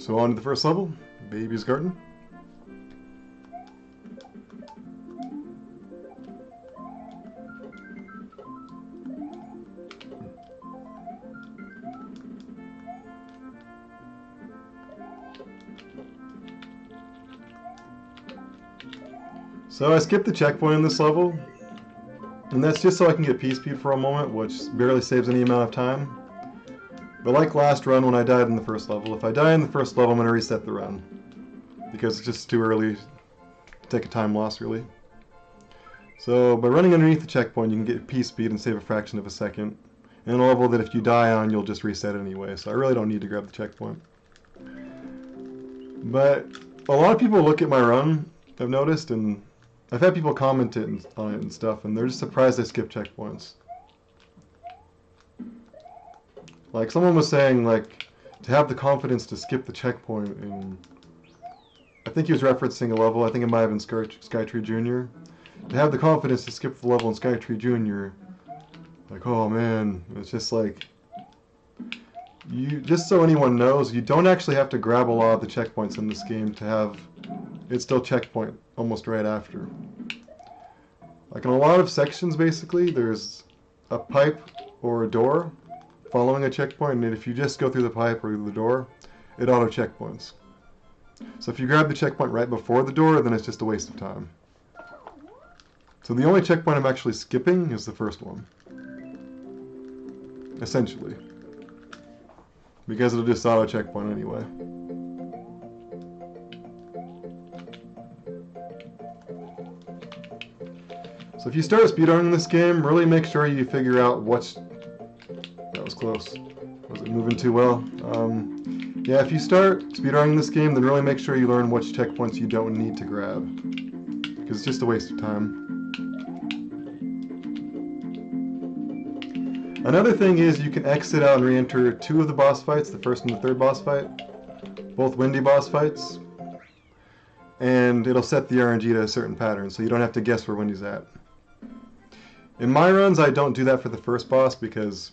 So on to the first level, Baby's Garden. So I skipped the checkpoint in this level, and that's just so I can get P-Speed for a moment, which barely saves any amount of time. But like last run when I died in the first level, if I die in the first level, I'm going to reset the run. Because it's just too early to take a time loss, really. So by running underneath the checkpoint, you can get P-Speed and save a fraction of a second. In a level that if you die on, you'll just reset anyway, so I really don't need to grab the checkpoint. But a lot of people look at my run, I've noticed, and I've had people comment on it and stuff, and they're just surprised I skip checkpoints. Like, someone was saying, like, to have the confidence to skip the checkpoint, and I think he was referencing a level, I think it might have been Skytree Jr. To have the confidence to skip the level in Skytree Jr., like, oh man, it's just like, just so anyone knows, you don't actually have to grab a lot of the checkpoints in this game to have it still checkpoint almost right after. Like in a lot of sections, basically, there's a pipe or a door following a checkpoint, and if you just go through the pipe or the door, it auto checkpoints. So if you grab the checkpoint right before the door, then it's just a waste of time. So the only checkpoint I'm actually skipping is the first one. Essentially. Because it'll just auto checkpoint anyway. So if you start speedrunning this game, really make sure you figure out what's... That was close. Was it moving too well? Yeah, if you start speedrunning this game, then really make sure you learn which checkpoints you don't need to grab. Because it's just a waste of time. Another thing is you can exit out and re-enter 2 of the boss fights, the first and the third boss fight. Both windy boss fights. And it'll set the RNG to a certain pattern, so you don't have to guess where Wendy's at. In my runs, I don't do that for the first boss because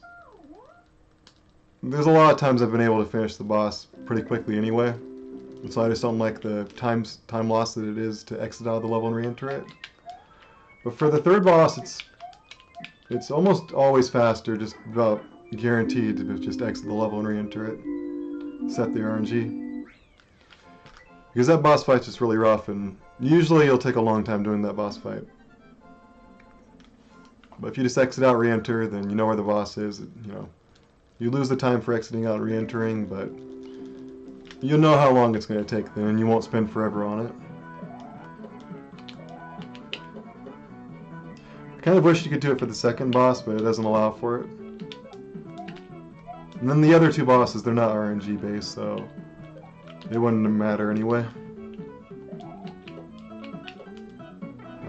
there's a lot of times I've been able to finish the boss pretty quickly anyway. And so I just don't like the time loss that it is to exit out of the level and re-enter it. But for the third boss, it's almost always faster, just about guaranteed to just exit the level and re-enter it. Set the RNG. Because that boss fight's just really rough, and usually you'll take a long time doing that boss fight. But if you just exit out, re-enter, then you know where the boss is. You know, you lose the time for exiting out and re-entering, but you'll know how long it's going to take then, and you won't spend forever on it. I kind of wish you could do it for the second boss, but it doesn't allow for it. And then the other 2 bosses, they're not RNG based, so it wouldn't matter anyway.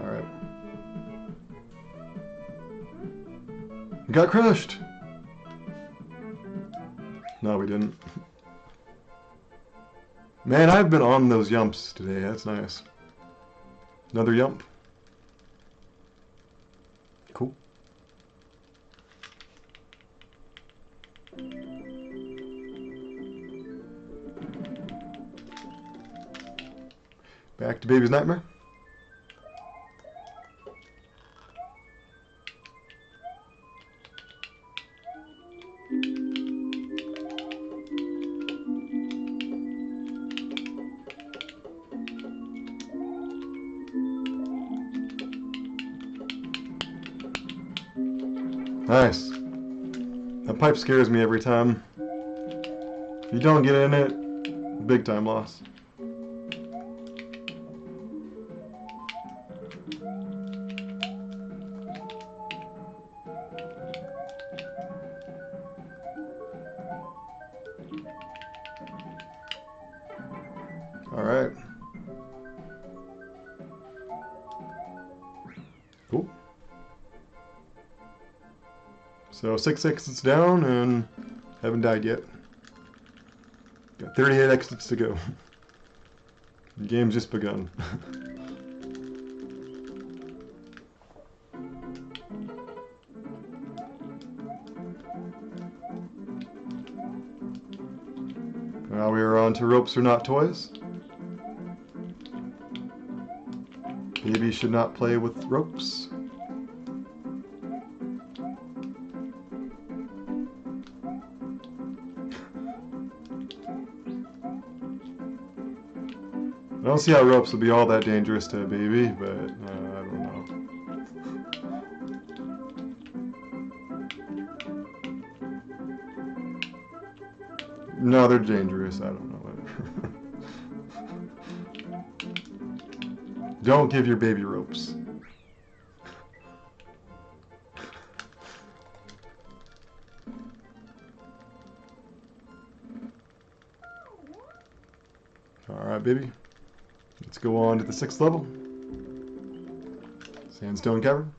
Alright. Got crushed! No, we didn't. Man, I've been on those yumps today. That's nice. Another yump. Cool. Back to Baby's Nightmare. Nice. That pipe scares me every time. If you don't get in it, big time loss. Alright. Cool. So 6 exits down and haven't died yet. Got 38 exits to go. The game's just begun. Now we are on to ropes are not toys. Babies should not play with ropes. I don't see how ropes would be all that dangerous to a baby, but I don't know. No, they're dangerous. I don't know. Don't give your baby ropes. Alright, baby. Let's go on to the 6th level. Sandstone cavern.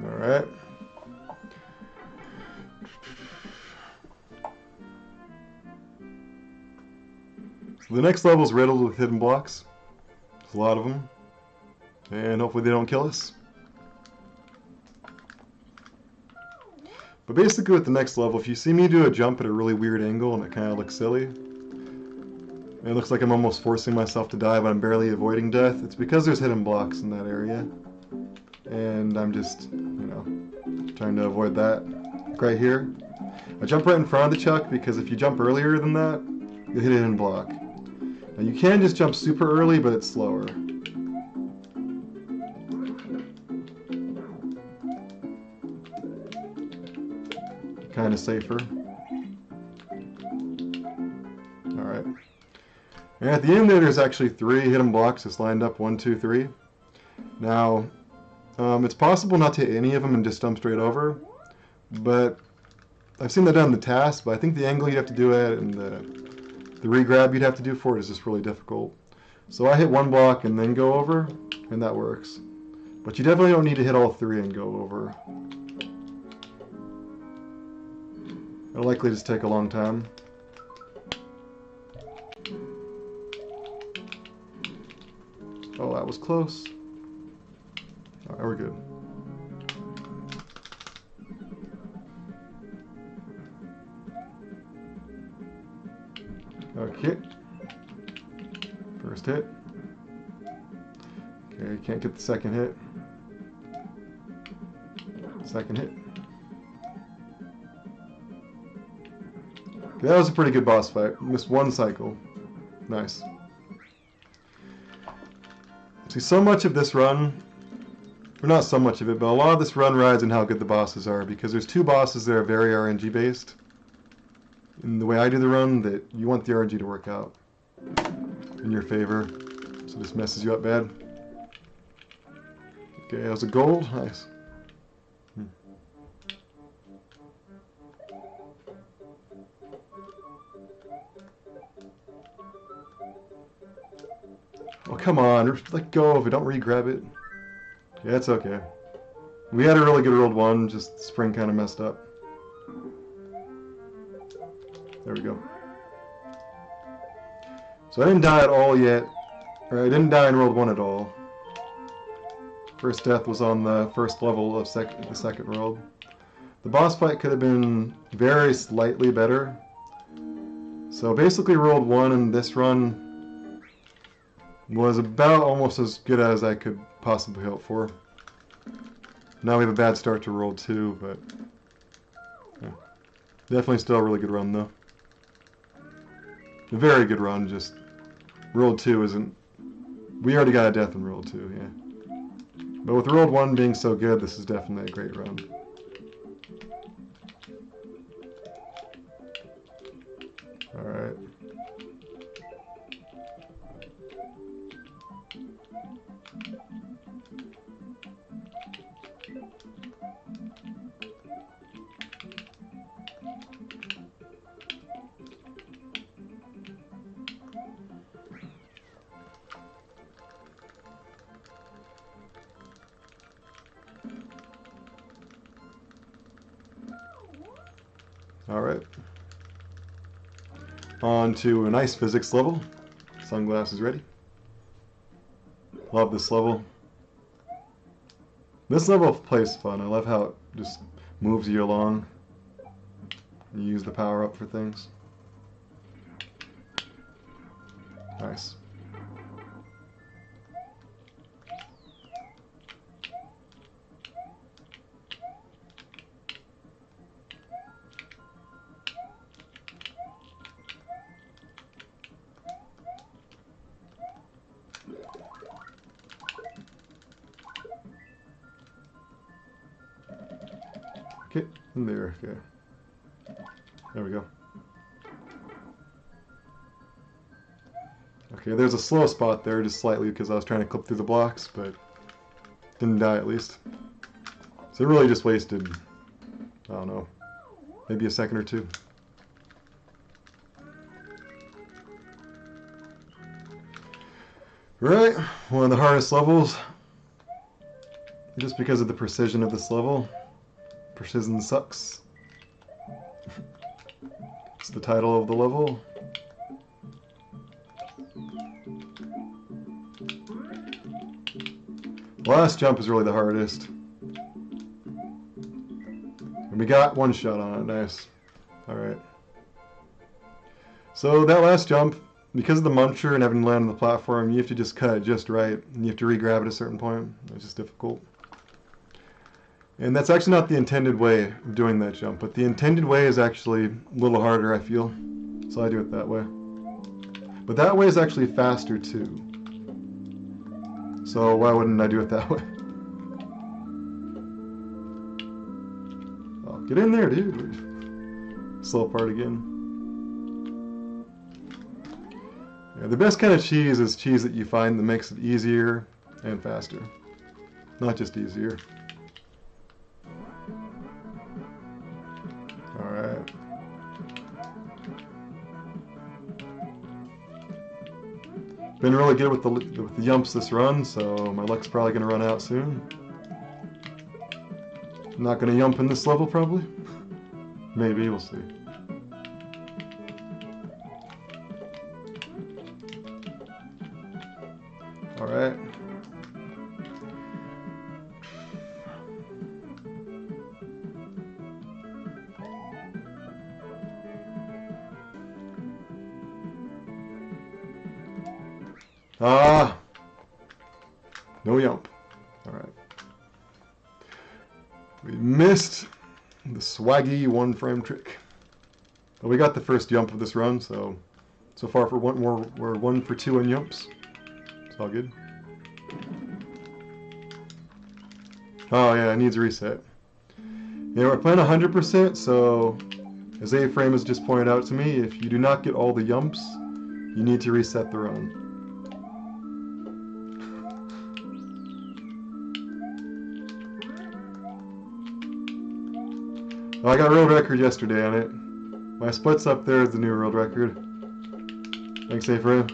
Alright. So the next level is riddled with hidden blocks. There's a lot of them. And hopefully they don't kill us. But basically with the next level, if you see me do a jump at a really weird angle and it kind of looks silly, and it looks like I'm almost forcing myself to die but I'm barely avoiding death, it's because there's hidden blocks in that area. And I'm just, trying to avoid that. Like right here. I jump right in front of the chuck because if you jump earlier than that, you hit a hidden block. Now you can just jump super early, but it's slower. Kind of safer. Alright. And at the end there's actually 3 hidden blocks just lined up, 1, 2, 3. Now, it's possible not to hit any of them and just jump straight over, but I've seen that done in the task, but I think the angle you'd have to do it and the re-grab you'd have to do for it is just really difficult. So I hit 1 block and then go over, and that works. But you definitely don't need to hit all 3 and go over. It'll likely just take a long time. Oh, that was close. Alright, we're good. Okay. First hit. Okay, can't get the second hit. Second hit. Okay, that was a pretty good boss fight. Missed 1 cycle. Nice. See, so much of this run, or not so much of it, but a lot of this run rides on how good the bosses are, because there's 2 bosses that are very RNG based. In the way I do the run, that you want the RNG to work out in your favor, so this messes you up bad. Okay, that was a gold. Nice. Oh, come on. Let go of it. Don't re-grab it. Yeah, it's okay. We had a really good rolled 1, just spring kind of messed up. There we go. So I didn't die at all yet. Or I didn't die in rolled 1 at all. First death was on the first level of the second world. The boss fight could have been very slightly better. So basically rolled 1 in this run was about almost as good as I could possibly hope for. Now we have a bad start to roll 2, but yeah. Definitely still a really good run though. A very good run, just roll 2 isn't... We already got a death in roll 2, yeah. But with roll 1 being so good, this is definitely a great run. Alright. Alright. On to a nice physics level. Sunglasses ready. Love this level. This level of play is fun. I love how it just moves you along. You use the power up for things. Nice. Okay, in there, okay. There we go. Okay, there's a slow spot there, just slightly, because I was trying to clip through the blocks, but didn't die at least. So it really just wasted, I don't know, maybe a second or two. Right, one of the hardest levels, just because of the precision of this level. Precision sucks. It's the title of the level. The last jump is really the hardest. And we got one shot on it, nice. Alright. So that last jump, because of the muncher and having to land on the platform, you have to just cut it just right. And you have to re-grab at a certain point. It's just difficult. And that's actually not the intended way of doing that jump, but the intended way is actually a little harder, I feel. So I do it that way. But that way is actually faster too. So why wouldn't I do it that way? Oh, get in there, dude. Slow part again. Yeah, the best kind of cheese is cheese that you find that makes it easier and faster. Not just easier. Alright. Been really good with the yumps this run, so my luck's probably going to run out soon. I'm not going to yump in this level, probably. Maybe, we'll see. Alright. Ah! No yump. Alright. We missed the swaggy one frame trick. But we got the first yump of this run, so far for we're 1 for 2 on yumps. It's all good. Oh yeah, it needs a reset. Yeah, we're playing 100%, so as A-Frame has just pointed out to me, if you do not get all the yumps, you need to reset the run. Well, I got a world record yesterday on it. My splits up there is the new world record. Thanks, A-Frame.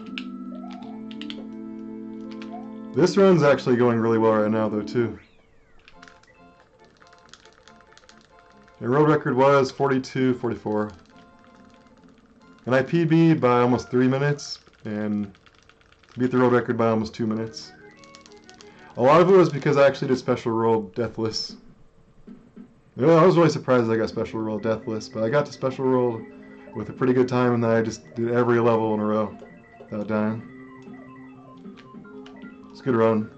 This run's actually going really well right now, though, too. The world record was 42:44. And I PB'd by almost 3 minutes, and beat the world record by almost 2 minutes. A lot of it was because I actually did special world deathless. You know, I was really surprised I got special world deathless, but I got to special world with a pretty good time, and then I just did every level in a row without dying. It's a good run.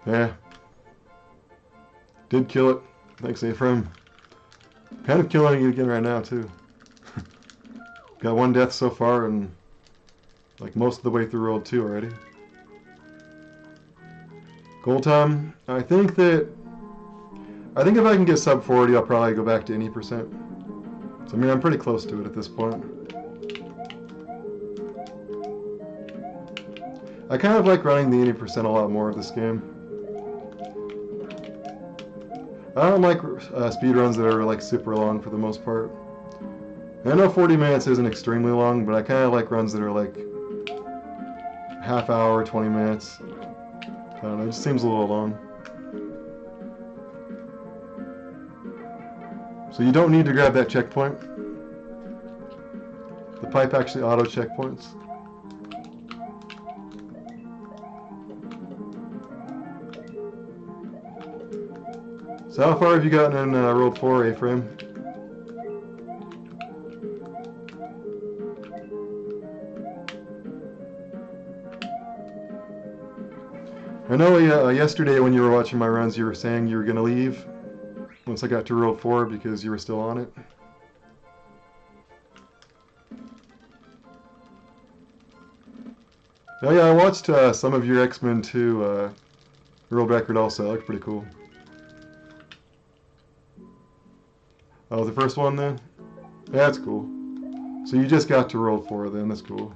Yeah. Did kill it. Thanks, A-Frame. Kind of killing it again right now, too. Got 1 death so far, and like most of the way through World 2 already. Goal time. I think if I can get sub 40, I'll probably go back to any percent. So I mean, I'm pretty close to it at this point. I kind of like running the 80% a lot more of this game. I don't like speed runs that are like super long for the most part. I know 40 minutes isn't extremely long, but I kind of like runs that are like half hour, 20 minutes. I don't know, it just seems a little long. So you don't need to grab that checkpoint. The pipe actually auto checkpoints. So how far have you gotten in World 4, A-Frame? I know yesterday when you were watching my runs, you were saying you were going to leave once I got to World 4 because you were still on it. Oh yeah, I watched some of your X-Men 2 world record also. That looked pretty cool. Oh, the first one then? Yeah, that's cool. So you just got to World 4 then, that's cool.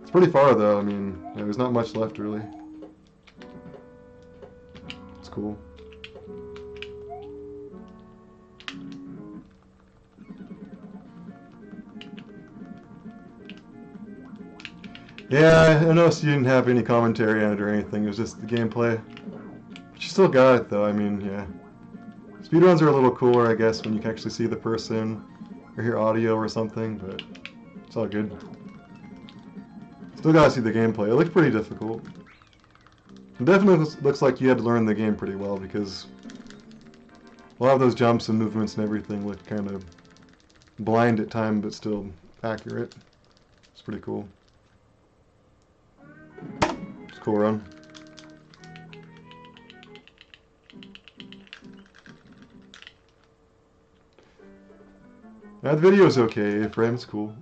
It's pretty far though, I mean, yeah, there's not much left really. It's cool. Yeah, I noticed you didn't have any commentary on it or anything, it was just the gameplay. But you still got it though, I mean, yeah. Speedruns are a little cooler, I guess, when you can actually see the person or hear audio or something, but it's all good. Still gotta see the gameplay. It looked pretty difficult. It definitely looks like you had to learn the game pretty well because a lot of those jumps and movements and everything look kind of blind at times, but still accurate. It's pretty cool. It's a cool run. That video's okay, frame's cool.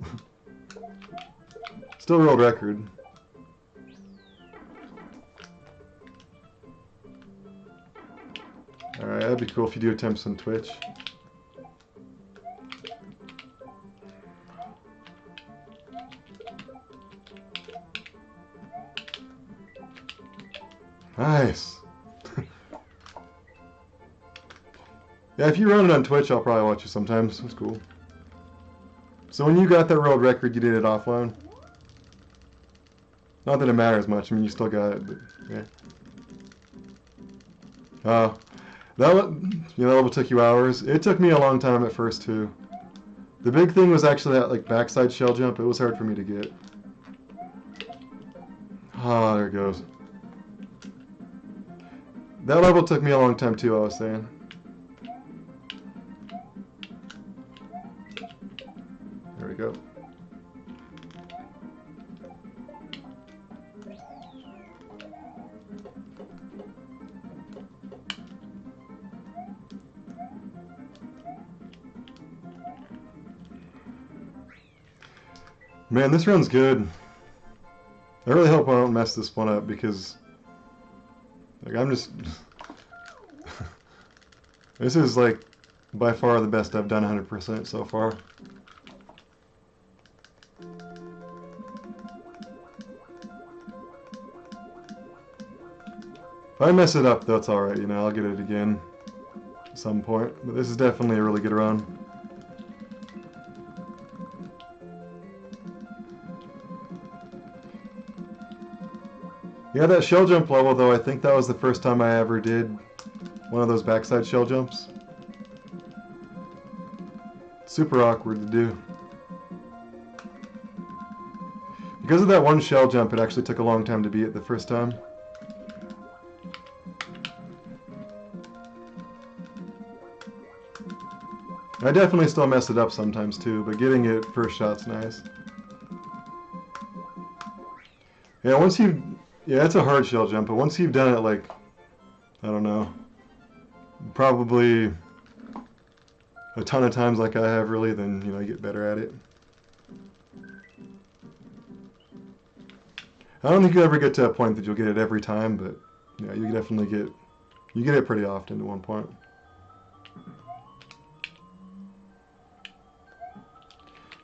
Still world record. Alright, that'd be cool if you do attempts on Twitch. Nice. Yeah, if you run it on Twitch, I'll probably watch you sometimes. It's cool. So when you got that world record, you did it offline? Not that it matters much. I mean, you still got it, but yeah. That level took you hours. It took me a long time at first too. The big thing was actually that like backside shell jump. It was hard for me to get. Ah, there it goes. That level took me a long time too, I was saying. There we go. Man, this run's good. I really hope I don't mess this one up because like I'm just this is like by far the best I've done 100% so far. If I mess it up though, it's alright, you know, I'll get it again at some point. But this is definitely a really good run. Yeah, that shell jump level though, I think that was the first time I ever did one of those backside shell jumps. Super awkward to do. Because of that one shell jump, it actually took a long time to beat it the first time. I definitely still mess it up sometimes too, but getting it first shot's nice. Yeah, once you... Yeah, it's a hard shell jump, but once you've done it, like, I don't know, probably a ton of times like I have really, then, you know, you get better at it. I don't think you ever get to a point that you'll get it every time, but, yeah, you definitely get it pretty often at one point.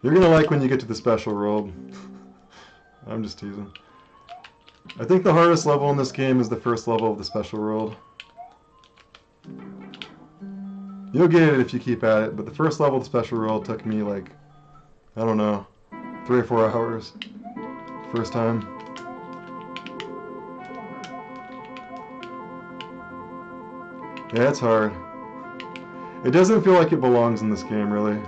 You're gonna like when you get to the special world. I'm just teasing. I think the hardest level in this game is the first level of the special world. You'll get it if you keep at it, but the first level of the special world took me like, I don't know, 3 or 4 hours. First time. Yeah, it's hard. It doesn't feel like it belongs in this game, really.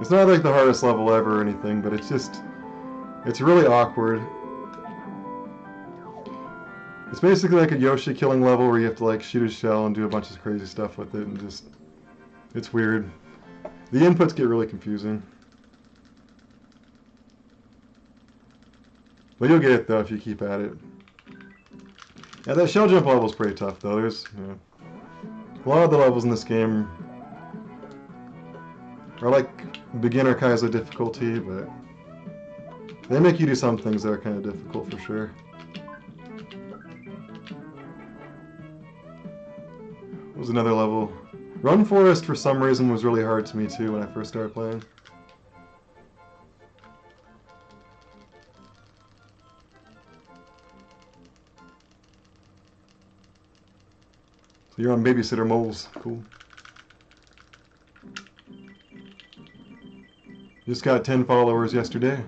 It's not like the hardest level ever or anything, but it's really awkward. It's basically like a Yoshi killing level where you have to like shoot a shell and do a bunch of crazy stuff with it, and just, it's weird. The inputs get really confusing. But you'll get it though if you keep at it. Yeah, that shell jump level is pretty tough though. There's, you know, a lot of the levels in this game are like beginner Kaizo difficulty, but they make you do some things that are kind of difficult for sure. What was another level? Run Forest for some reason was really hard to me too when I first started playing. So you're on Babysitter Moles, cool. Just got 10 followers yesterday.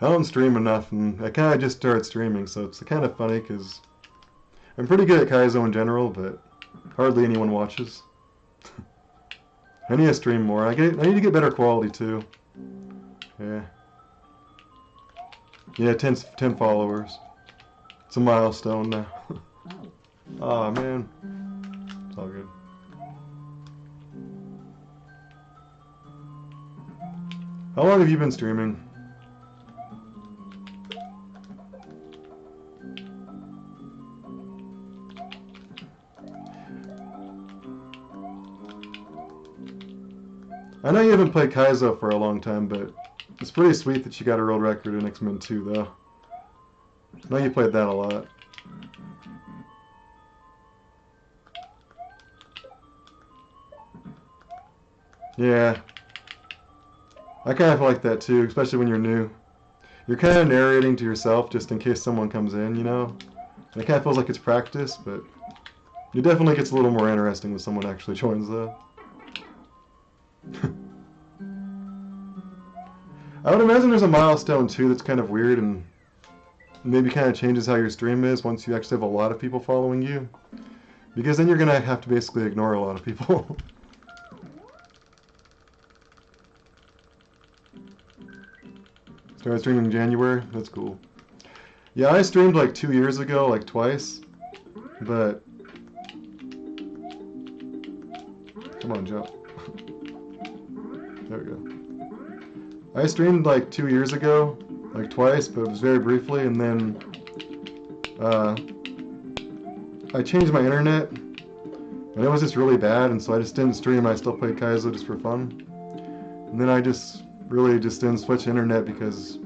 I don't stream enough, and I kind of just started streaming, so it's kind of funny because I'm pretty good at Kaizo in general, but hardly anyone watches. I need to stream more. I need to get better quality too. Yeah. Yeah, 10 followers. It's a milestone now. Aw, man. It's all good. How long have you been streaming? I know you haven't played Kaizo for a long time, but it's pretty sweet that you got a world record in X-Men 2, though. I know you played that a lot. Yeah. I kind of like that, too, especially when you're new. You're kind of narrating to yourself just in case someone comes in, you know? And it kind of feels like it's practice, but it definitely gets a little more interesting when someone actually joins, though. I would imagine there's a milestone too that's kind of weird and maybe kind of changes how your stream is once you actually have a lot of people following you. Because then you're going to have to basically ignore a lot of people. Started streaming in January? That's cool. Yeah, I streamed like 2 years ago, like twice. But... Come on, jump. There we go. I streamed like 2 years ago, like twice, but it was very briefly, and then I changed my internet, and it was just really bad, and so I just didn't stream. I still played Kaizo just for fun. And then I just really just didn't switch internet because,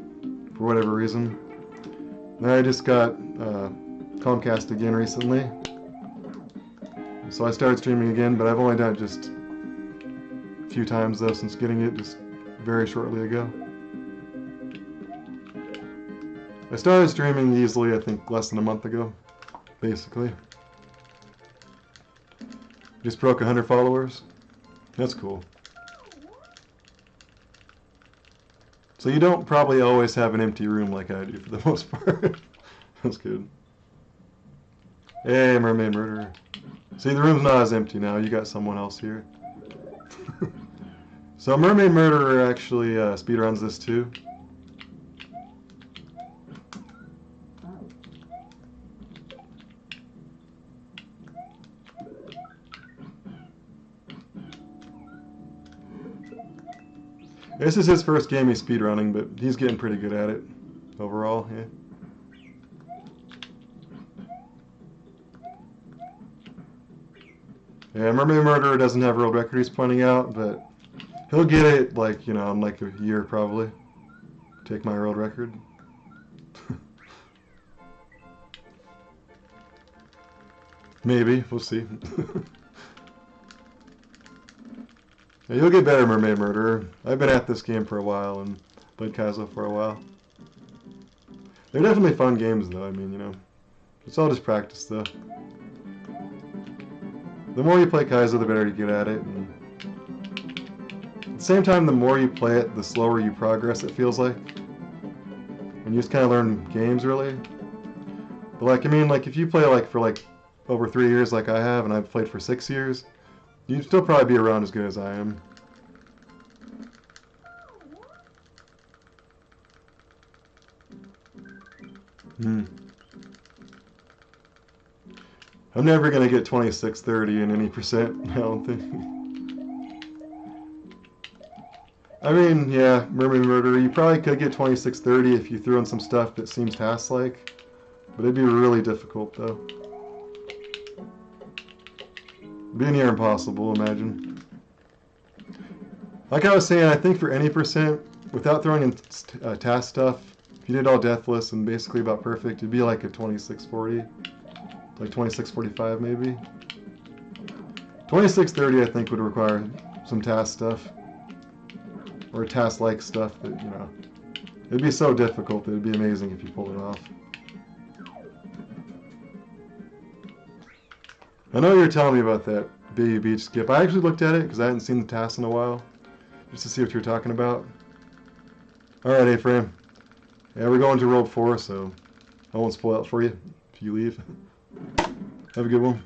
for whatever reason. Then I just got Comcast again recently. So I started streaming again, but I've only done it just a few times though since getting it just very shortly ago. I started streaming easily, I think, less than a month ago, basically. Just broke 100 followers. That's cool. So you don't probably always have an empty room like I do for the most part. That's good. Hey, Mermaid Murderer. See, the room's not as empty now. You got someone else here. So Mermaid Murderer actually speedruns this too. This is his first game he's speedrunning, but he's getting pretty good at it overall, yeah. Yeah, Mermaid Murderer doesn't have a world record he's pointing out, but he'll get it, like, you know, in like a year probably. Take my world record. Maybe, we'll see. Yeah, you'll get better, Mermaid Murderer. I've been at this game for a while and played Kaizo for a while. They're definitely fun games, though. I mean, you know, it's all just practice, though. The more you play Kaizo, the better you get at it. And at the same time, the more you play it, the slower you progress, it feels like. And you just kind of learn games, really. But, like, I mean, like, if you play, like, for, like, over 3 years like I have, and I've played for 6 years, you'd still probably be around as good as I am. I'm never going to get 2630 in any percent, I don't think. I mean, yeah, Mermaid Murderer, you probably could get 2630 if you threw in some stuff that seems task-like, but it'd be really difficult, though. Be near impossible, imagine. Like I was saying, I think for any percent, without throwing in task stuff, if you did all deathless and basically about perfect, it'd be like a 2640, like 2645 maybe. 2630 I think would require some task stuff, or task-like stuff that, you know, it'd be so difficult that it'd be amazing if you pulled it off. I know you were telling me about that BabyRage skip. I actually looked at it because I hadn't seen the task in a while, just to see what you were talking about. Alright, A-Frame. Yeah, we're going to World 4, so I won't spoil it for you if you leave. Have a good one.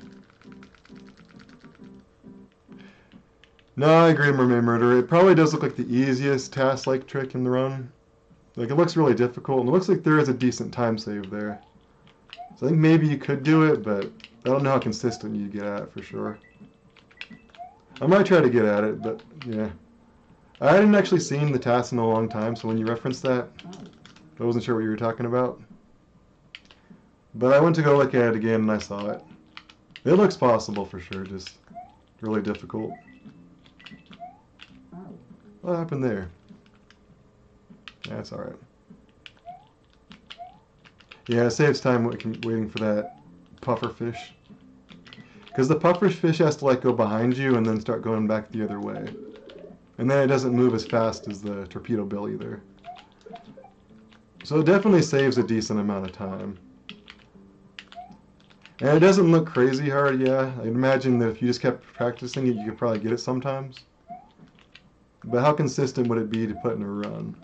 No, I agree, Mermaid Murderer. It probably does look like the easiest task-like trick in the run. Like, it looks really difficult, and it looks like there is a decent time save there. So I think maybe you could do it, but I don't know how consistent you get at it for sure. I might try to get at it, but yeah. I hadn't actually seen the task in a long time, so when you referenced that, I wasn't sure what you were talking about. But I went to go look at it again and I saw it. It looks possible for sure, just really difficult. What happened there? That's alright. Yeah, it saves time waiting for that puffer fish. Because the puffer fish has to like go behind you and then start going back the other way. And then it doesn't move as fast as the torpedo bill either. So it definitely saves a decent amount of time. And it doesn't look crazy hard, yeah. I'd imagine that if you just kept practicing it, you could probably get it sometimes. But how consistent would it be to put in a run?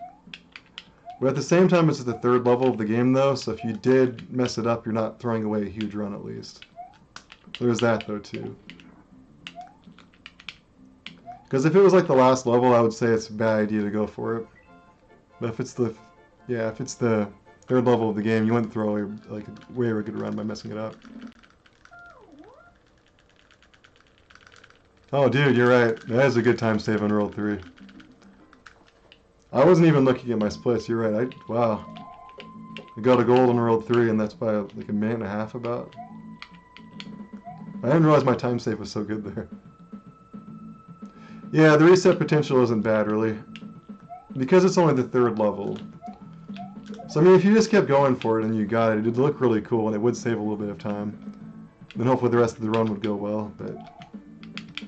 But at the same time, it's at the 3rd level of the game, though, so if you did mess it up, you're not throwing away a huge run, at least. There's that, though, too. Because if it was like the last level, I would say it's a bad idea to go for it. But if it's the, yeah, if it's the 3rd level of the game, you wouldn't throw away like a way good run by messing it up. Oh, dude, you're right. That is a good time save on World 3. I wasn't even looking at my splits. You're right. Wow. I got a gold on World 3, and that's by like a minute and a half about. I didn't realize my time save was so good there. Yeah, the reset potential isn't bad, really. Because it's only the 3rd level. So, I mean, if you just kept going for it and you got it, it'd look really cool, and it would save a little bit of time. Then hopefully the rest of the run would go well, but...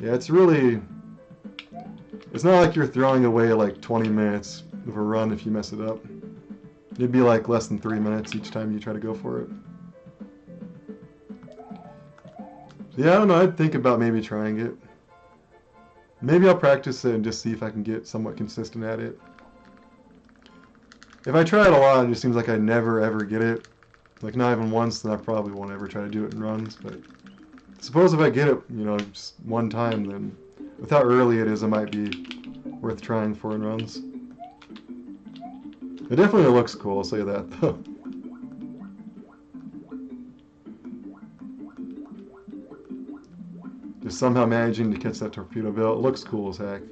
yeah, it's really... it's not like you're throwing away like 20 minutes of a run if you mess it up. It'd be like less than 3 minutes each time you try to go for it. Yeah, I don't know, I'd think about maybe trying it. Maybe I'll practice it and just see if I can get somewhat consistent at it. If I try it a lot, it just seems like I never ever get it. Like not even once, then I probably won't ever try to do it in runs, but... suppose if I get it, you know, just one time, then with how early it is, it might be worth trying for in runs. It definitely looks cool, I'll say that, though. Just somehow managing to catch that torpedo bill. It looks cool as heck.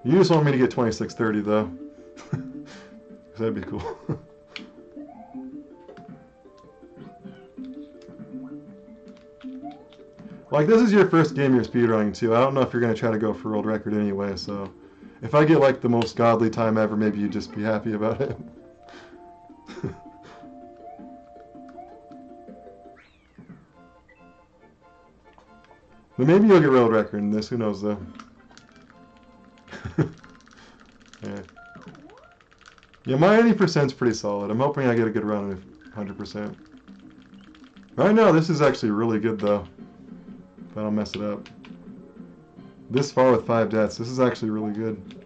You just want me to get 2630, though. That'd be cool. Like, this is your first game you're speedrunning too. I don't know if you're going to try to go for world record anyway, so... if I get, like, the most godly time ever, maybe you'd just be happy about it. But maybe you'll get world record in this, who knows, though. Yeah. Yeah, my 80%'s pretty solid. I'm hoping I get a good run of 100%. Right now, this is actually really good, though. If I don't mess it up. This far with 5 deaths, this is actually really good.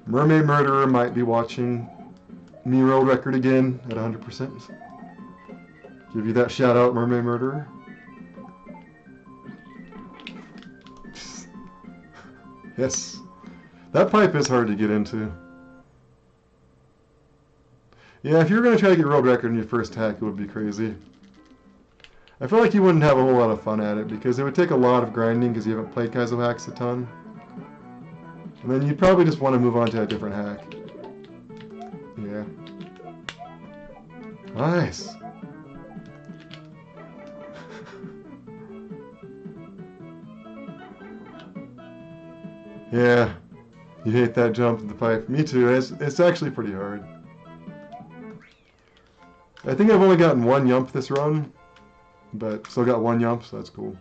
Mermaid Murderer might be watching me world record again at 100%. Give you that shout out, Mermaid Murderer. Yes. That pipe is hard to get into. Yeah, if you were going to try to get world record in your first hack, it would be crazy. I feel like you wouldn't have a whole lot of fun at it because it would take a lot of grinding because you haven't played Kaizo hacks a ton. And then you'd probably just want to move on to a different hack. Yeah. Nice. Yeah. You hate that jump in the pipe. Me too. It's actually pretty hard. I think I've only gotten one yump this run, but still got one yump, so that's cool.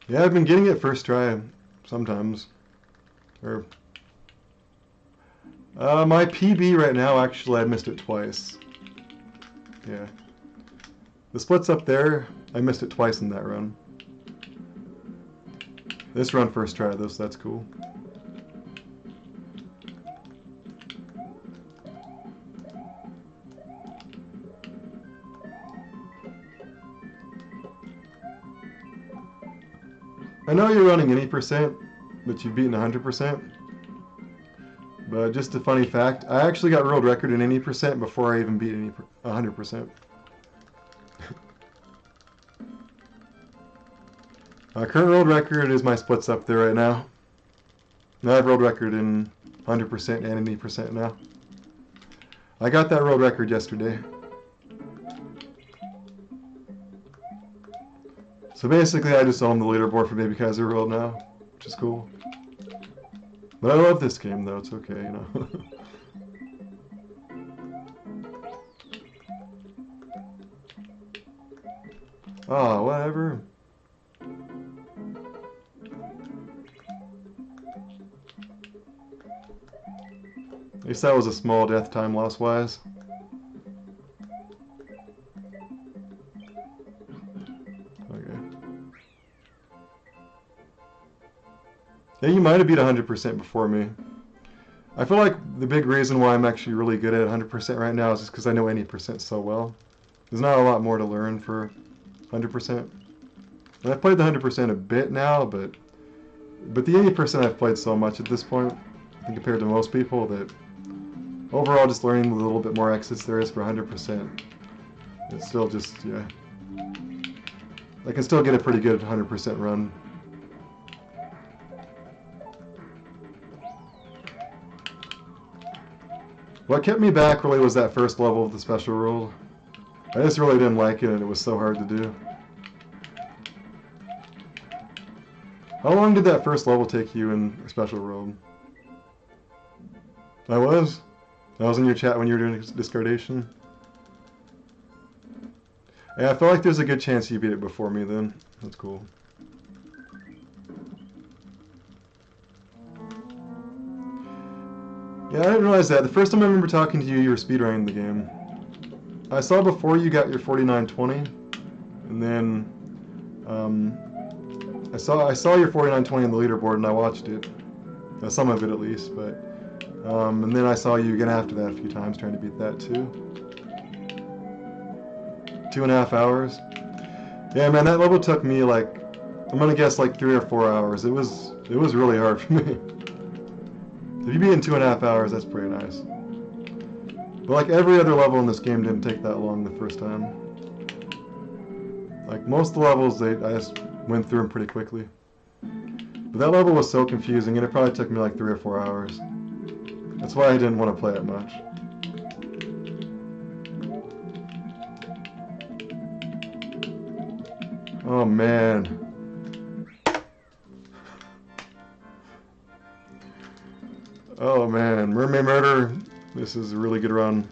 Yeah, I've been getting it first try sometimes. Or my PB right now, actually, I missed it twice. Yeah. The split's up there. I missed it twice in that run. This run first try, though, so that's cool. I know you're running any percent, but you've beaten 100%. But just a funny fact, I actually got world record in any percent before I even beat any 100%. Current world record is my splits up there right now. And I have world record in 100% and any percent now. I got that world record yesterday. So basically, I just own the leaderboard for Baby Kaizo World now, which is cool. But I love this game, though. It's okay, you know. Oh, whatever. At least that was a small death time loss-wise. Yeah, you might have beat 100% before me. I feel like the big reason why I'm actually really good at 100% right now is just because I know any percent so well. There's not a lot more to learn for 100%. And I've played the 100% a bit now, but the 80% I've played so much at this point, compared to most people, that overall just learning the little bit more exits there is for 100%. It's still just, yeah. I can still get a pretty good 100% run. What kept me back really was that first level of the special rule. I just really didn't like it, and it was so hard to do. How long did that first level take you in special rule? I was in your chat when you were doing discardation. Yeah, I feel like there's a good chance you beat it before me then. That's cool. Yeah, I didn't realize that. The first time I remember talking to you, you were speedrunning the game. I saw before you got your 4920, and then I saw your 4920 on the leaderboard, and I watched it, some of it at least. But and then I saw you again after that a few times trying to beat that too. 2.5 hours. Yeah, man, that level took me like, I'm gonna guess like 3 or 4 hours. It was really hard for me. If you beat in 2.5 hours, that's pretty nice. But like every other level in this game didn't take that long the first time. Like most of the levels, I just went through them pretty quickly. But that level was so confusing, and it probably took me like 3 or 4 hours. That's why I didn't want to play it much. Oh man. Oh man, Mermaid Murder. This is a really good run.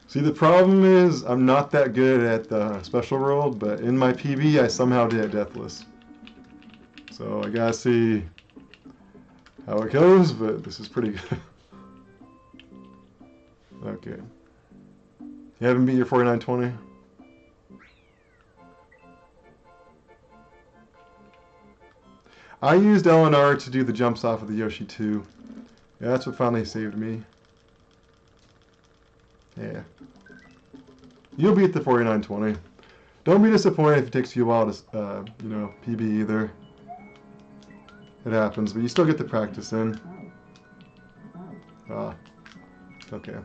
See, the problem is I'm not that good at the special world, but in my PB I somehow did it deathless. So I gotta see how it goes, but this is pretty good. Okay. You haven't beat your 4920? I used LNR to do the jumps off of the Yoshi too. Yeah, that's what finally saved me. Yeah. You'll beat the 4920. Don't be disappointed if it takes you a while to, you know, PB either. It happens, but you still get the practice in. Ah, okay.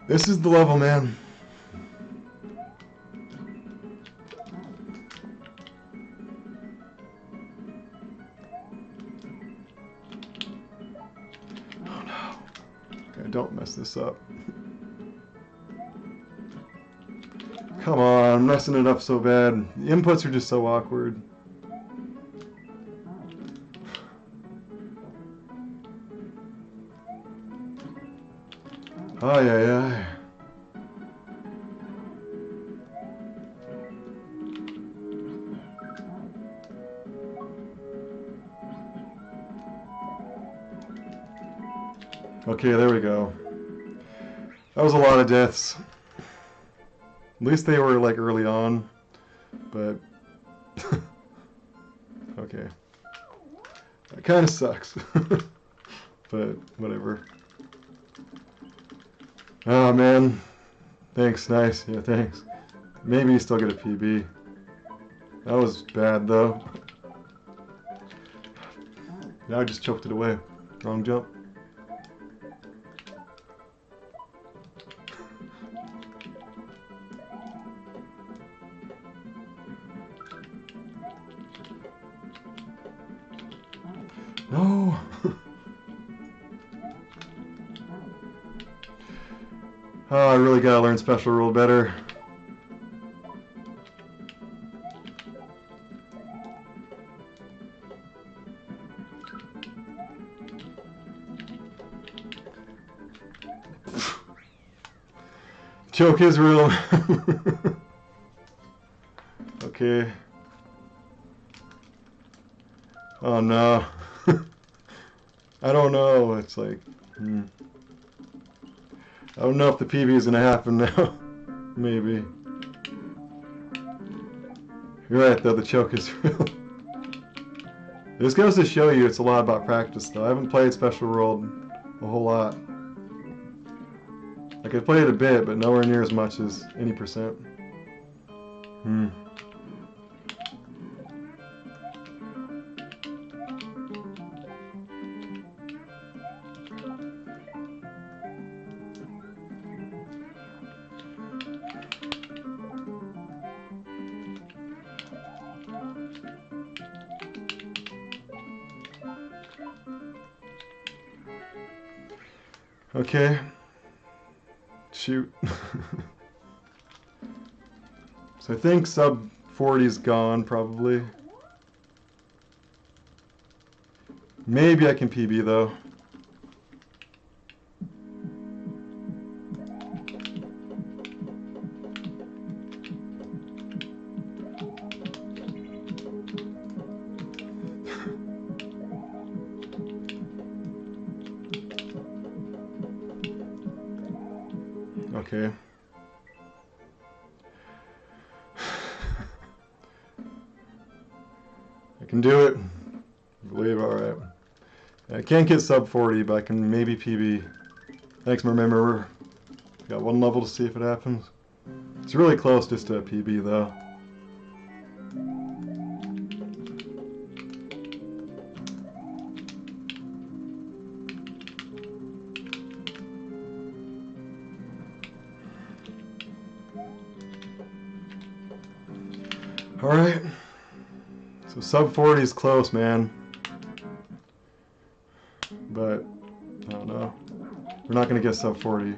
This is the level, man. Oh no. Okay, don't mess this up. Come on, I'm messing it up so bad. The inputs are just so awkward. Ay, ay, ay. Okay, there we go. That was a lot of deaths. At least they were like early on, but okay. That kind of sucks, but whatever. Oh man, thanks, nice, yeah, thanks. Maybe you still get a PB. That was bad though. Now I just choked it away. Wrong jump. No! Oh, I really gotta learn special rule better. Choke is real. Okay. Oh no. I don't know. It's like, I don't know if the PB is gonna happen now. Maybe. You're right though, the choke is real. This goes to show you it's a lot about practice though. I haven't played Special World a whole lot. Like I played a bit, but nowhere near as much as any percent. Okay. Shoot. So I think sub 40's gone, probably. Maybe I can PB though. Okay. I can do it. I believe, alright. I can't get sub 40, but I can maybe PB. Thanks, my memory. Got one level to see if it happens. It's really close just to a PB though. Alright. So sub 40 is close, man. But, I don't know. We're not going to get sub 40.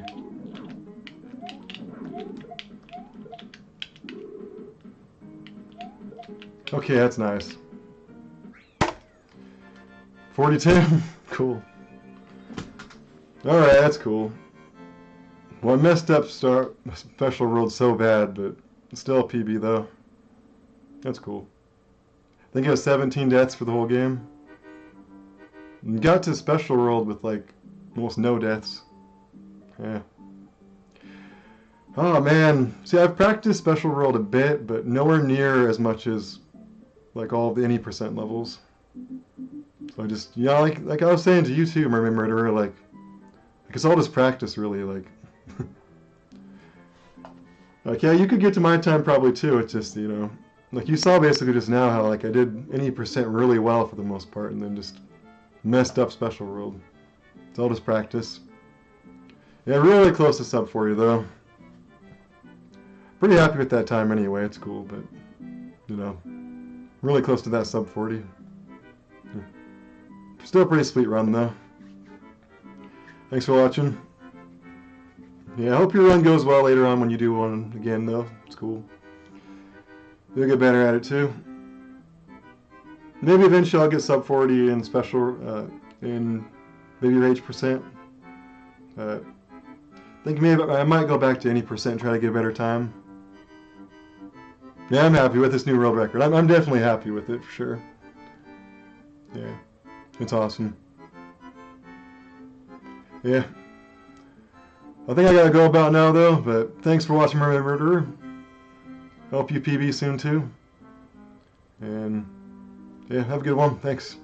Okay, that's nice. 42? Cool. Alright, that's cool. Well, I messed up Special World so bad, but still a PB though. That's cool. I think it was 17 deaths for the whole game. And got to Special World with like almost no deaths. Yeah. Oh man, see, I've practiced Special World a bit, but nowhere near as much as like all of the any percent levels. So I just, yeah, like I was saying to you too, Mermaid Murderer, like it's all just practice, really. Like yeah, you could get to my time probably too. It's just like you saw basically just now how like I did any percent really well for the most part, and then just messed up Special World. It's all just practice. Yeah, really close to sub 40 though. Pretty happy with that time anyway. It's cool, but you know, really close to that sub 40. Yeah. Still a pretty sweet run though. Thanks for watching. Yeah, I hope your run goes well later on when you do one again though. It's cool. You'll get better at it too. Maybe eventually I'll get sub 40 in in BabyRage percent. I think maybe I might go back to any percent and try to get a better time. Yeah, I'm happy with this new world record. I'm definitely happy with it for sure. Yeah, it's awesome. Yeah. I think I gotta go about now though, but thanks for watching Mermaid Murderer. Hope you PB soon too. And yeah, have a good one. Thanks.